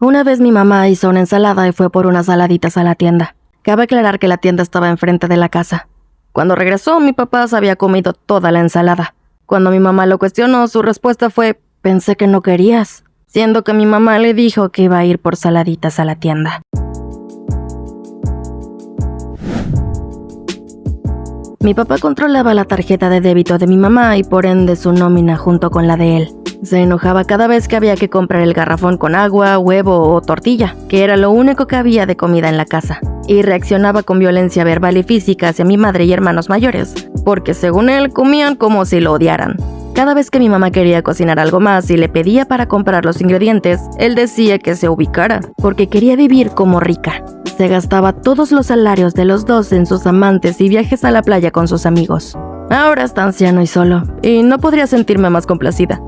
Una vez mi mamá hizo una ensalada y fue por unas saladitas a la tienda. Cabe aclarar que la tienda estaba enfrente de la casa. Cuando regresó, mi papá se había comido toda la ensalada. Cuando mi mamá lo cuestionó, su respuesta fue: pensé que no querías, siendo que mi mamá le dijo que iba a ir por saladitas a la tienda. Mi papá controlaba la tarjeta de débito de mi mamá y por ende su nómina junto con la de él. Se enojaba cada vez que había que comprar el garrafón con agua, huevo o tortilla, que era lo único que había de comida en la casa. Y reaccionaba con violencia verbal y física hacia mi madre y hermanos mayores, porque según él comían como si lo odiaran. Cada vez que mi mamá quería cocinar algo más y le pedía para comprar los ingredientes, él decía que se ubicara, porque quería vivir como rica. Se gastaba todos los salarios de los dos en sus amantes y viajes a la playa con sus amigos. Ahora está anciano y solo, y no podría sentirme más complacida.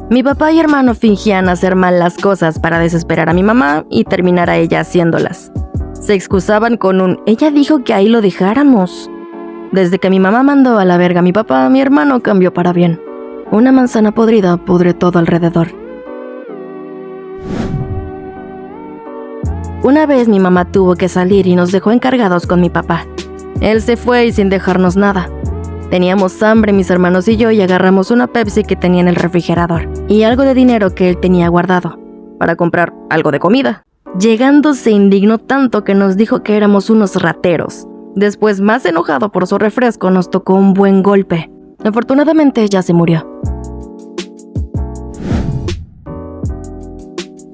Mi papá y hermano fingían hacer mal las cosas para desesperar a mi mamá y terminar a ella haciéndolas. Se excusaban con un «ella dijo que ahí lo dejáramos». Desde que mi mamá mandó a la verga a mi papá, mi hermano cambió para bien. Una manzana podrida pudre todo alrededor. Una vez mi mamá tuvo que salir y nos dejó encargados con mi papá. Él se fue y sin dejarnos nada. Teníamos hambre mis hermanos y yo y agarramos una Pepsi que tenía en el refrigerador y algo de dinero que él tenía guardado para comprar algo de comida. Llegando se indignó tanto que nos dijo que éramos unos rateros. Después, más enojado por su refresco, nos tocó un buen golpe. Afortunadamente ya se murió.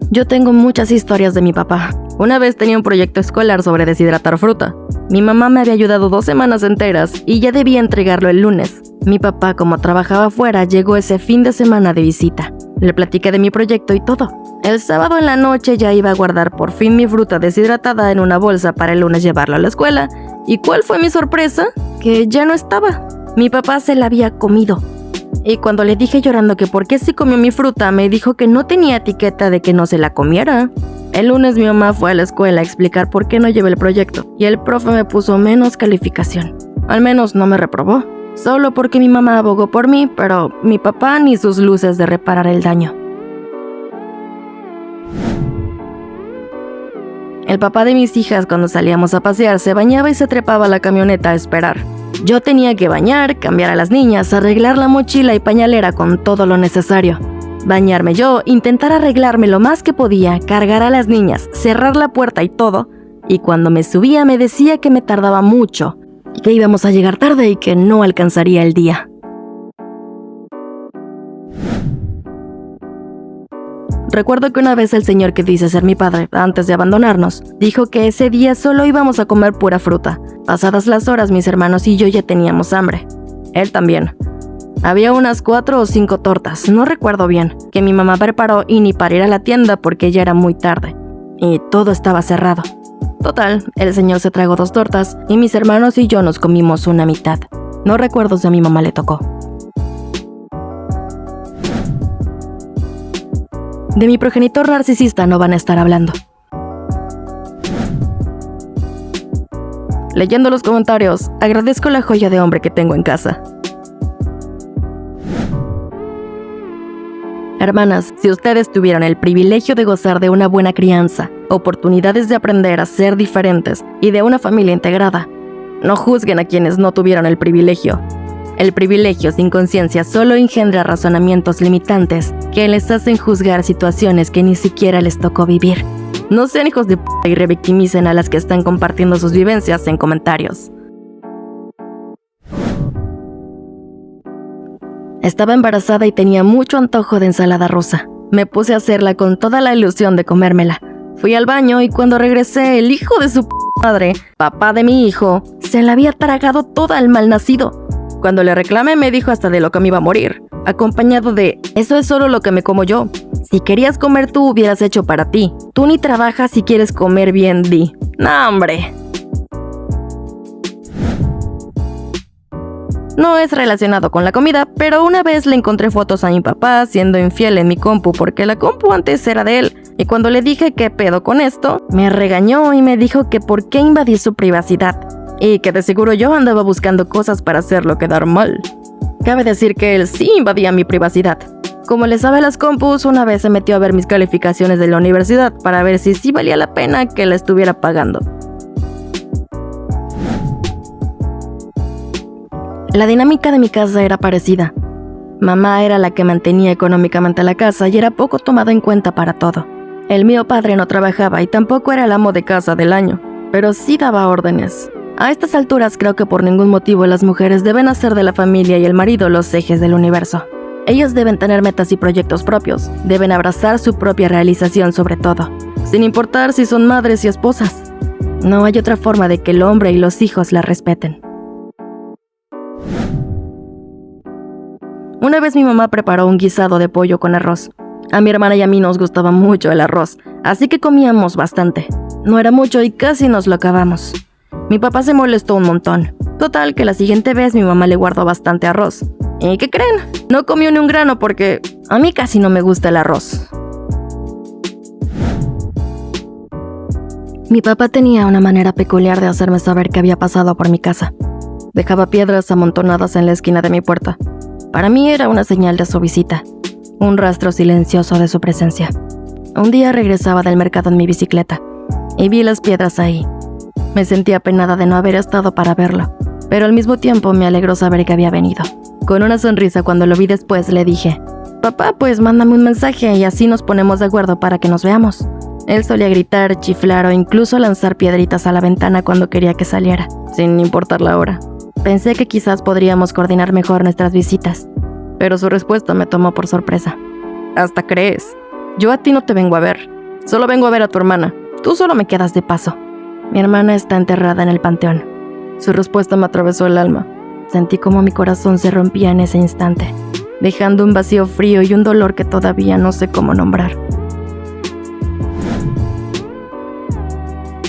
Yo tengo muchas historias de mi papá. Una vez tenía un proyecto escolar sobre deshidratar fruta. Mi mamá me había ayudado 2 semanas enteras y ya debía entregarlo el lunes. Mi papá, como trabajaba afuera, llegó ese fin de semana de visita. Le platiqué de mi proyecto y todo. El sábado en la noche ya iba a guardar por fin mi fruta deshidratada en una bolsa para el lunes llevarlo a la escuela. ¿Y cuál fue mi sorpresa? Que ya no estaba. Mi papá se la había comido. Y cuando le dije llorando que por qué se comió mi fruta, me dijo que no tenía etiqueta de que no se la comiera. El lunes mi mamá fue a la escuela a explicar por qué no llevé el proyecto y el profe me puso menos calificación. Al menos no me reprobó. Solo porque mi mamá abogó por mí, pero mi papá ni sus luces de reparar el daño. El papá de mis hijas, cuando salíamos a pasear, se bañaba y se trepaba a la camioneta a esperar. Yo tenía que bañar, cambiar a las niñas, arreglar la mochila y pañalera con todo lo necesario. Bañarme yo, intentar arreglarme lo más que podía, cargar a las niñas, cerrar la puerta y todo. Y cuando me subía me decía que me tardaba mucho, y que íbamos a llegar tarde y que no alcanzaría el día. Recuerdo que una vez el señor que dice ser mi padre, antes de abandonarnos, dijo que ese día solo íbamos a comer pura fruta. Pasadas las horas, mis hermanos y yo ya teníamos hambre. Él también. Había unas 4 o 5 tortas, no recuerdo bien, que mi mamá preparó y ni para ir a la tienda porque ya era muy tarde. Y todo estaba cerrado. Total, el señor se tragó 2 tortas y mis hermanos y yo nos comimos una mitad. No recuerdo si a mi mamá le tocó. De mi progenitor narcisista no van a estar hablando. Leyendo los comentarios, agradezco la joya de hombre que tengo en casa. Hermanas, si ustedes tuvieran el privilegio de gozar de una buena crianza, oportunidades de aprender a ser diferentes y de una familia integrada, no juzguen a quienes no tuvieron el privilegio. El privilegio sin conciencia solo engendra razonamientos limitantes que les hacen juzgar situaciones que ni siquiera les tocó vivir. No sean hijos de p*** y revictimicen a las que están compartiendo sus vivencias en comentarios. Estaba embarazada y tenía mucho antojo de ensalada rusa. Me puse a hacerla con toda la ilusión de comérmela. Fui al baño y cuando regresé, el hijo de su madre, papá de mi hijo, se la había tragado toda al malnacido. Cuando le reclamé me dijo hasta de lo que me iba a morir, acompañado de «eso es solo lo que me como yo. Si querías comer tú, hubieras hecho para ti. Tú ni trabajas si quieres comer bien, di». ¡No, hombre! No es relacionado con la comida, pero una vez le encontré fotos a mi papá siendo infiel en mi compu porque la compu antes era de él. Y cuando le dije qué pedo con esto, me regañó y me dijo que por qué invadí su privacidad. Y que de seguro yo andaba buscando cosas para hacerlo quedar mal. Cabe decir que él sí invadía mi privacidad. Como le sabe a las compus, una vez se metió a ver mis calificaciones de la universidad para ver si sí valía la pena que la estuviera pagando. La dinámica de mi casa era parecida. Mamá era la que mantenía económicamente la casa y era poco tomada en cuenta para todo. El mío padre no trabajaba y tampoco era el amo de casa del año, pero sí daba órdenes. A estas alturas creo que por ningún motivo las mujeres deben hacer de la familia y el marido los ejes del universo. Ellos deben tener metas y proyectos propios, deben abrazar su propia realización sobre todo, sin importar si son madres y esposas. No hay otra forma de que el hombre y los hijos la respeten. Una vez mi mamá preparó un guisado de pollo con arroz. A mi hermana y a mí nos gustaba mucho el arroz, así que comíamos bastante. No era mucho y casi nos lo acabamos. Mi papá se molestó un montón. Total, que la siguiente vez mi mamá le guardó bastante arroz. ¿Y qué creen? No comió ni un grano porque a mí casi no me gusta el arroz. Mi papá tenía una manera peculiar de hacerme saber que había pasado por mi casa. Dejaba piedras amontonadas en la esquina de mi puerta. Para mí era una señal de su visita, un rastro silencioso de su presencia. Un día regresaba del mercado en mi bicicleta y vi las piedras ahí. Me sentí apenada de no haber estado para verlo, pero al mismo tiempo me alegró saber que había venido. Con una sonrisa cuando lo vi después le dije: «Papá, pues mándame un mensaje y así nos ponemos de acuerdo para que nos veamos». Él solía gritar, chiflar o incluso lanzar piedritas a la ventana cuando quería que saliera, sin importar la hora. Pensé que quizás podríamos coordinar mejor nuestras visitas, pero su respuesta me tomó por sorpresa. «¿Hasta crees? Yo a ti no te vengo a ver. Solo vengo a ver a tu hermana. Tú solo me quedas de paso. Mi hermana está enterrada en el panteón». Su respuesta me atravesó el alma. Sentí como mi corazón se rompía en ese instante, dejando un vacío frío y un dolor que todavía no sé cómo nombrar.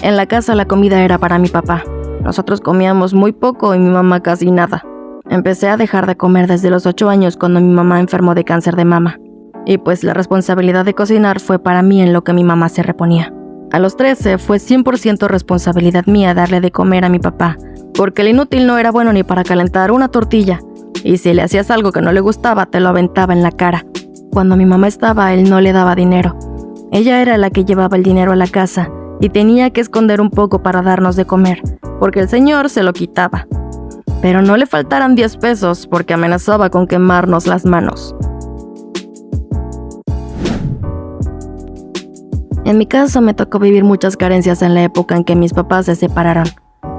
En la casa la comida era para mi papá. Nosotros comíamos muy poco y mi mamá casi nada. Empecé a dejar de comer desde los 8 años cuando mi mamá enfermó de cáncer de mama. Y pues la responsabilidad de cocinar fue para mí en lo que mi mamá se reponía. A los 13 fue 100% responsabilidad mía darle de comer a mi papá, porque el inútil no era bueno ni para calentar una tortilla, y si le hacías algo que no le gustaba, te lo aventaba en la cara. Cuando mi mamá estaba, él no le daba dinero. Ella era la que llevaba el dinero a la casa, y tenía que esconder un poco para darnos de comer, porque el señor se lo quitaba. Pero no le faltaran 10 pesos, porque amenazaba con quemarnos las manos. En mi caso me tocó vivir muchas carencias en la época en que mis papás se separaron,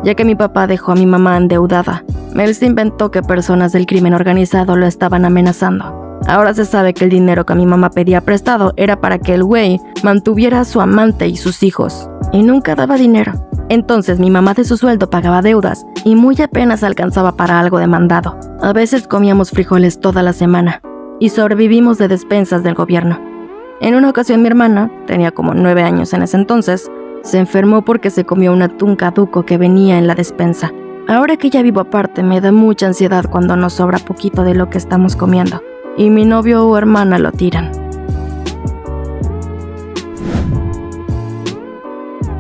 ya que mi papá dejó a mi mamá endeudada. Él se inventó que personas del crimen organizado lo estaban amenazando. Ahora se sabe que el dinero que mi mamá pedía prestado era para que el güey mantuviera a su amante y sus hijos, y nunca daba dinero. Entonces mi mamá de su sueldo pagaba deudas, y muy apenas alcanzaba para algo de mandado. A veces comíamos frijoles toda la semana, y sobrevivimos de despensas del gobierno. En una ocasión mi hermana, tenía como 9 años en ese entonces, se enfermó porque se comió un atún caduco que venía en la despensa. Ahora que ya vivo aparte, me da mucha ansiedad cuando nos sobra poquito de lo que estamos comiendo, y mi novio o hermana lo tiran.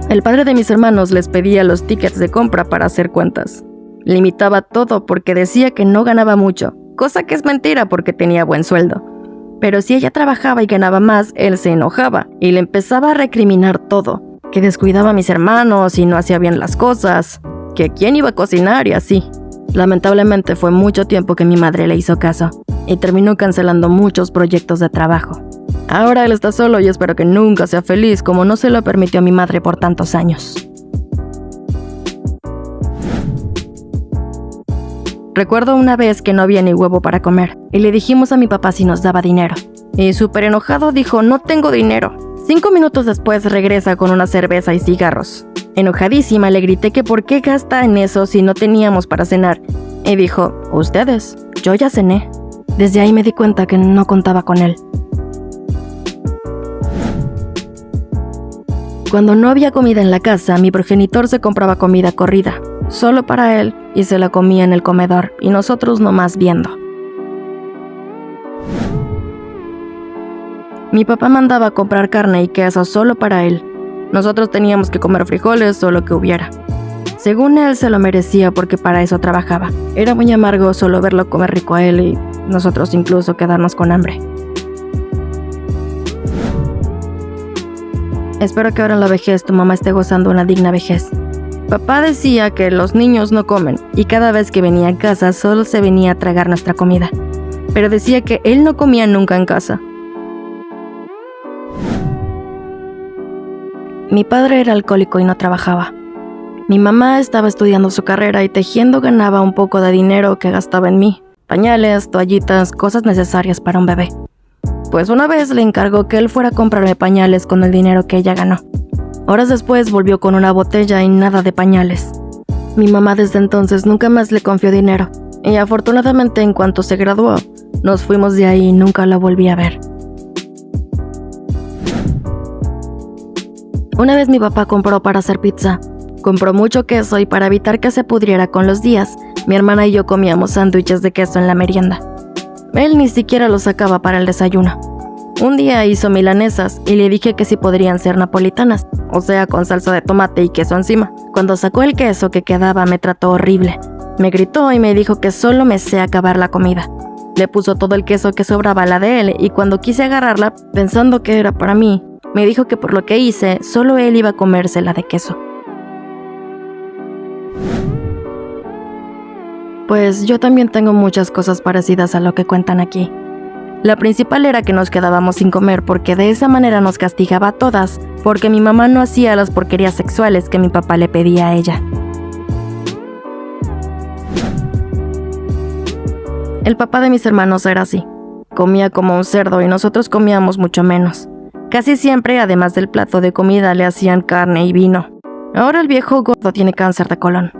El padre de mis hermanos les pedía los tickets de compra para hacer cuentas. Limitaba todo porque decía que no ganaba mucho, cosa que es mentira porque tenía buen sueldo. Pero si ella trabajaba y ganaba más, él se enojaba y le empezaba a recriminar todo, que descuidaba a mis hermanos y no hacía bien las cosas, que quién iba a cocinar y así. Lamentablemente fue mucho tiempo que mi madre le hizo caso y terminó cancelando muchos proyectos de trabajo. Ahora él está solo y espero que nunca sea feliz como no se lo permitió a mi madre por tantos años. Recuerdo una vez que no había ni huevo para comer y le dijimos a mi papá si nos daba dinero. Y súper enojado dijo: «No tengo dinero». 5 minutos después regresa con una cerveza y cigarros. Enojadísima le grité que por qué gasta en eso si no teníamos para cenar. Y dijo: «Ustedes, yo ya cené». Desde ahí me di cuenta que no contaba con él. Cuando no había comida en la casa, mi progenitor se compraba comida corrida, solo para él, y se la comía en el comedor, y nosotros nomás viendo. Mi papá mandaba a comprar carne y queso solo para él. Nosotros teníamos que comer frijoles o lo que hubiera. Según él, se lo merecía porque para eso trabajaba. Era muy amargo solo verlo comer rico a él y nosotros incluso quedarnos con hambre. Espero que ahora en la vejez tu mamá esté gozando una digna vejez. Papá decía que los niños no comen y cada vez que venía a casa solo se venía a tragar nuestra comida. Pero decía que él no comía nunca en casa. Mi padre era alcohólico y no trabajaba. Mi mamá estaba estudiando su carrera y tejiendo ganaba un poco de dinero que gastaba en mí. Pañales, toallitas, cosas necesarias para un bebé. Pues una vez le encargó que él fuera a comprarme pañales con el dinero que ella ganó. Horas después volvió con una botella y nada de pañales. Mi mamá desde entonces nunca más le confió dinero. Y afortunadamente en cuanto se graduó, nos fuimos de ahí y nunca la volví a ver. Una vez mi papá compró para hacer pizza. Compró mucho queso y para evitar que se pudriera con los días, mi hermana y yo comíamos sándwiches de queso en la merienda. Él ni siquiera los sacaba para el desayuno. Un día hizo milanesas y le dije que si podrían ser napolitanas, o sea, con salsa de tomate y queso encima. Cuando sacó el queso que quedaba me trató horrible. Me gritó y me dijo que solo me sé acabar la comida. Le puso todo el queso que sobraba a la de él y cuando quise agarrarla, pensando que era para mí, me dijo que por lo que hice, solo él iba a comerse la de queso. Pues yo también tengo muchas cosas parecidas a lo que cuentan aquí. La principal era que nos quedábamos sin comer porque de esa manera nos castigaba a todas, porque mi mamá no hacía las porquerías sexuales que mi papá le pedía a ella. El papá de mis hermanos era así. Comía como un cerdo y nosotros comíamos mucho menos. Casi siempre, además del plato de comida, le hacían carne y vino. Ahora el viejo gordo tiene cáncer de colon.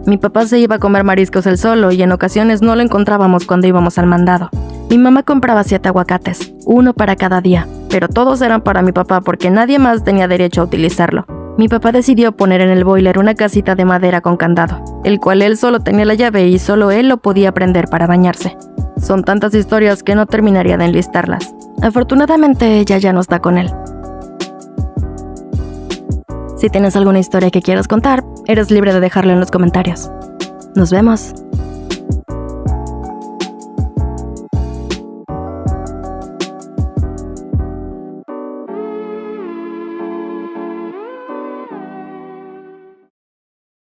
Mi papá se iba a comer mariscos él solo y en ocasiones no lo encontrábamos cuando íbamos al mandado. Mi mamá compraba 7 aguacates, 1 para cada día, pero todos eran para mi papá porque nadie más tenía derecho a utilizarlo. Mi papá decidió poner en el boiler una casita de madera con candado, el cual él solo tenía la llave y solo él lo podía prender para bañarse. Son tantas historias que no terminaría de enlistarlas. Afortunadamente ella ya no está con él. Si tienes alguna historia que quieras contar, eres libre de dejarlo en los comentarios. Nos vemos.